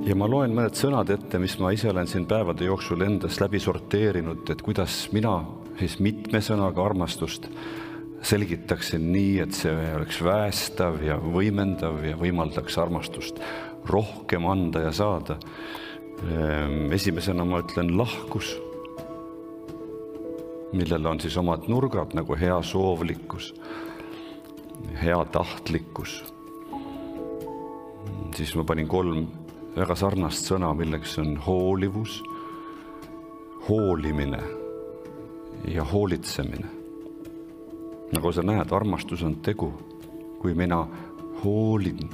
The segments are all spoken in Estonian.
Ja ma loen mõned sõnad ette, mis ma ise olen siin päevade jooksul endas läbi sorteerinud, et kuidas mina siis mitme sõnaga armastust selgitaksin nii, et see oleks väestav ja võimendav ja võimaldaks armastust rohkem anda ja saada. Esimesena ma ütlen lahkus, millel on siis omad nurgad nagu hea soovlikkus, hea tahtlikkus. Siis ma panin 3 väga sarnast sõna, milleks on hoolivus, hoolimine ja hoolitsemine. Nagu sa näed, armastus on tegu. Kui mina hoolin,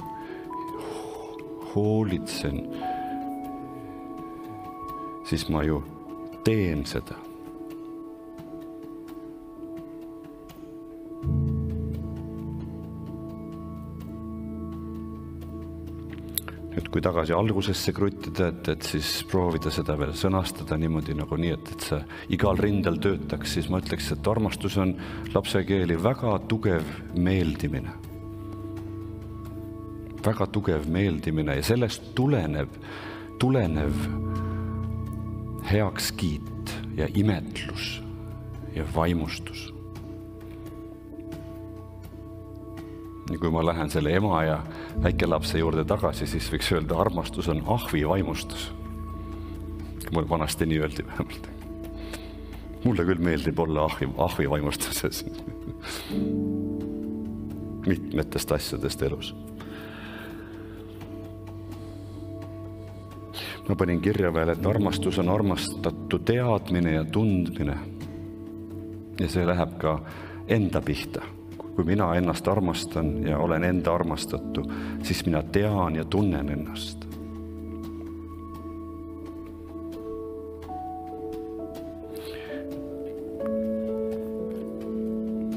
hoolitsen, siis ma ju teen seda. Nüüd, kui tagasi algusesse kruttida, et siis proovida seda veel sõnastada niimoodi nagu nii, et see igal rindel töötaks, siis ma ütleks, et armastus on lapse keeli väga tugev meeldimine. Väga tugev meeldimine ja sellest tulenev heakskiit ja imetlus ja vaimustus. Ja kui ma lähen selle ema ja väikelapse juurde tagasi, siis võiks öelda, armastus on ahvi vaimustus. Mul vanasti nii öeldi vähemalt. Mulle küll meeldib olla ahvi vaimustuses. Mitmetest asjadest elus. Ma panin kirja veel, et armastus on armastatu teadmine ja tundmine. Ja see läheb ka enda pihta. Kui mina ennast armastan ja olen enda armastatu, siis mina tean ja tunnen ennast.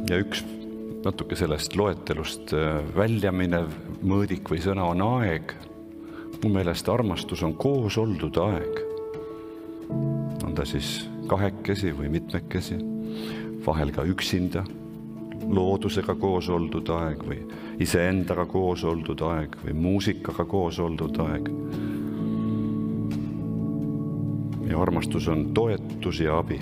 Ja üks natuke sellest loetelust välja minev mõõdik või sõna on aeg. Mu meelest armastus on koos oldud aeg. On ta siis kahekesi või mitmekesi, vahel ka üksinda. Loodusega koos oldud aeg või iseendaga koos oldud aeg või muusikaga koos oldud aeg. Ja armastus on toetus ja abi.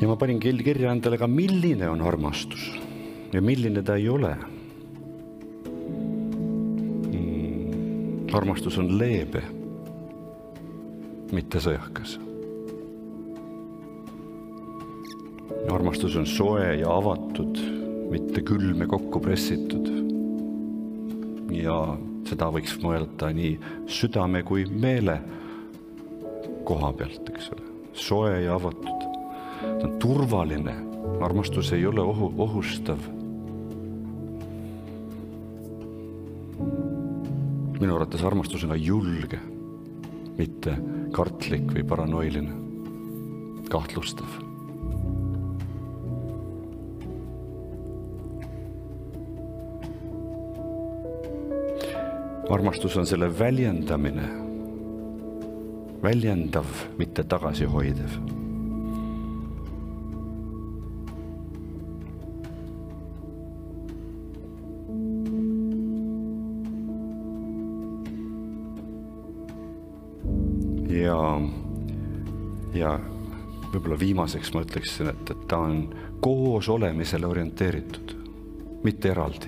Ja ma panin kirja endale ka, milline on armastus ja milline ta ei ole. Armastus on leebe, mitte sõjakas. Armastus on soe ja avatud, mitte külm ja kokku pressitud. Ja seda võiks mõelda nii südame kui meele koha pealt, eks ole. Soe ja avatud. Ta on turvaline. Armastus ei ole ohustav. Minu arvates armastus on julge, mitte kartlik või paranoiline, kahtlustav. Armastus on selle väljendamine, väljendav, mitte tagasihoidev. Ja võib-olla viimaseks ma ütleksin, et ta on koos olemisele orienteeritud, mitte eraldi.